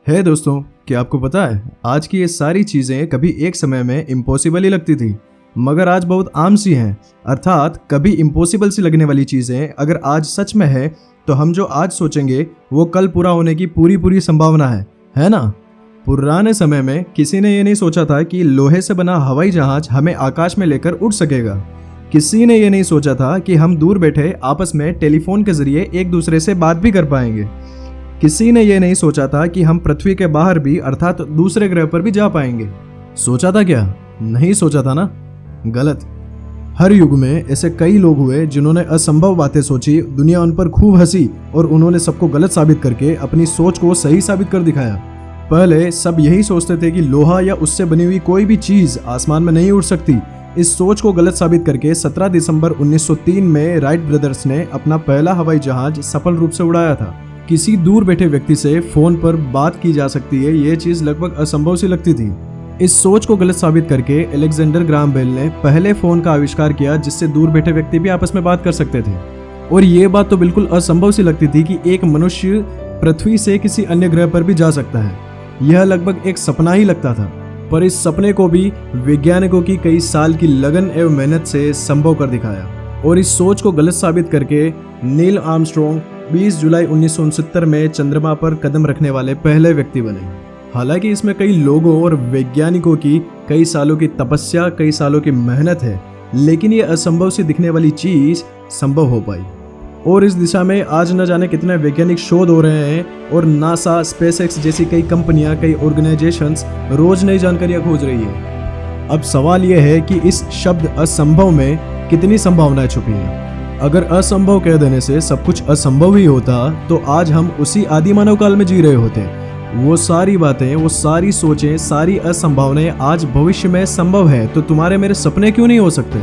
है दोस्तों, क्या आपको पता है आज की ये सारी चीजें कभी एक समय में इम्पॉसिबल ही लगती थी, मगर आज बहुत आम सी हैं। अर्थात कभी इम्पॉसिबल सी लगने वाली चीजें अगर आज सच में है तो हम जो आज सोचेंगे वो कल पूरा होने की पूरी संभावना है ना। पुराने समय में किसी ने ये नहीं सोचा था कि लोहे से बना हवाई जहाज हमें आकाश में लेकर उड़ सकेगा। किसी ने ये नहीं सोचा था कि हम दूर बैठे आपस में टेलीफोन के जरिए एक दूसरे से बात भी कर पाएंगे। किसी ने ये नहीं सोचा था कि हम पृथ्वी के बाहर भी अर्थात दूसरे ग्रह पर भी जा पाएंगे। सोचा था क्या? नहीं सोचा था ना। गलत। हर युग में ऐसे कई लोग हुए जिन्होंने असंभव बातें सोची, दुनिया उन पर खूब हंसी और उन्होंने सबको गलत साबित करके अपनी सोच को सही साबित कर दिखाया। पहले सब यही सोचते थे कि लोहा या उससे बनी हुई कोई भी चीज आसमान में नहीं उड़ सकती। इस सोच को गलत साबित करके 17 दिसंबर 1903 में राइट ब्रदर्स ने अपना पहला हवाई जहाज सफल रूप से उड़ाया था। किसी दूर बैठे व्यक्ति से फोन पर बात की जा सकती है, ये चीज लगभग असंभव सी लगती थी। इस सोच को गलत साबित करके अलेक्जेंडर ग्राहम बेल ने पहले फोन का आविष्कार किया जिससे दूर बैठे व्यक्ति भी आपस में बात कर सकते थे। और ये बात तो बिल्कुल असंभव सी लगती थी कि एक मनुष्य पृथ्वी से किसी अन्य ग्रह पर भी जा सकता है। यह लगभग एक सपना ही लगता था, पर इस सपने को भी वैज्ञानिकों की कई साल की लगन एवं मेहनत से संभव कर दिखाया। और इस सोच को गलत साबित करके नील आर्मस्ट्रॉन्ग 20 जुलाई 1969 में चंद्रमा पर कदम रखने वाले पहले व्यक्ति बने। हालांकि इसमें कई लोगों और वैज्ञानिकों की कई सालों की तपस्या, कई सालों की मेहनत है, लेकिन ये असंभव सी दिखने वाली चीज संभव हो पाई। और इस दिशा में आज न जाने कितने वैज्ञानिक शोध हो रहे हैं और नासा, स्पेसएक्स जैसी कई कंपनियां, कई ऑर्गेनाइजेशंस रोज नई जानकारियां खोज रही है। अब सवाल यह है कि इस शब्द असंभव में कितनी संभावनाएं छुपी हैं। अगर असंभव कह देने से सब कुछ असंभव ही होता तो आज हम उसी आदि मानव काल में जी रहे होते। वो सारी बातें, वो सारी सोचें, सारी असंभावनाएं आज भविष्य में संभव है, तो तुम्हारे मेरे सपने क्यों नहीं हो सकते?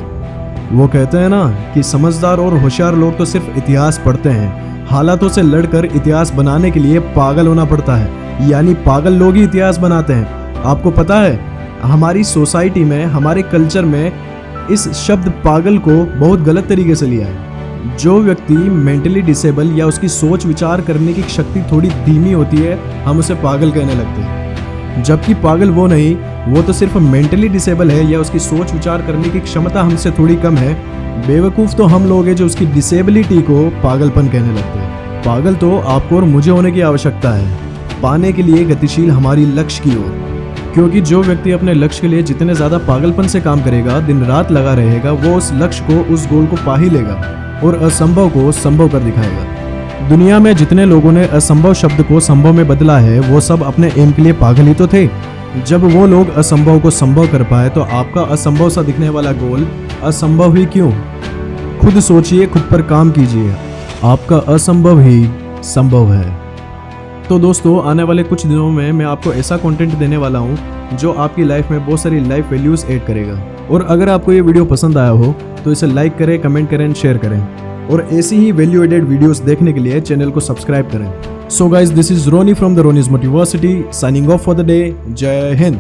वो कहते हैं ना कि समझदार और होशियार लोग तो सिर्फ इतिहास पढ़ते हैं, हालातों से लड़कर इतिहास बनाने के लिए पागल होना पड़ता है, यानी पागल लोग ही इतिहास बनाते हैं। आपको पता है हमारी सोसाइटी में, हमारे कल्चर में इस शब्द पागल को बहुत गलत तरीके से लिया है। जो व्यक्ति मेंटली डिसेबल या उसकी सोच विचार करने की शक्ति थोड़ी धीमी होती है, हम उसे पागल कहने लगते हैं, जबकि पागल वो नहीं, वो तो सिर्फ मेंटली डिसेबल है या उसकी सोच विचार करने की क्षमता हमसे थोड़ी कम है। बेवकूफ़ तो हम लोग हैं जो उसकी डिसेबिलिटी को पागलपन कहने लगते हैं। पागल तो आपको और मुझे होने की आवश्यकता है, पाने के लिए गतिशील हमारी लक्ष्य की ओर। क्योंकि जो व्यक्ति अपने लक्ष्य के लिए जितने ज़्यादा पागलपन से काम करेगा, दिन रात लगा रहेगा, वो उस लक्ष्य को, उस गोल को पा ही लेगा और असंभव को संभव कर दिखाएगा। दुनिया में जितने लोगों ने असंभव शब्द को संभव में बदला है, वो सब अपने एम के लिए पागल ही तो थे। जब वो लोग असंभव को संभव कर पाए तो आपका असंभव सा दिखने वाला गोल असंभव ही क्यों? खुद सोचिए, खुद पर काम कीजिए, आपका असंभव ही संभव है। तो दोस्तों, आने वाले कुछ दिनों में मैं आपको ऐसा कंटेंट देने वाला हूँ जो आपकी लाइफ में बहुत सारी लाइफ वैल्यूज ऐड करेगा। और अगर आपको ये वीडियो पसंद आया हो तो इसे लाइक करें, कमेंट करें, शेयर करें और ऐसी ही वैल्यू एडेड वीडियोस देखने के लिए चैनल को सब्सक्राइब करें। So guys, this is Ronny from the Ronny's motiversity, signing off for the day. जय हिंद।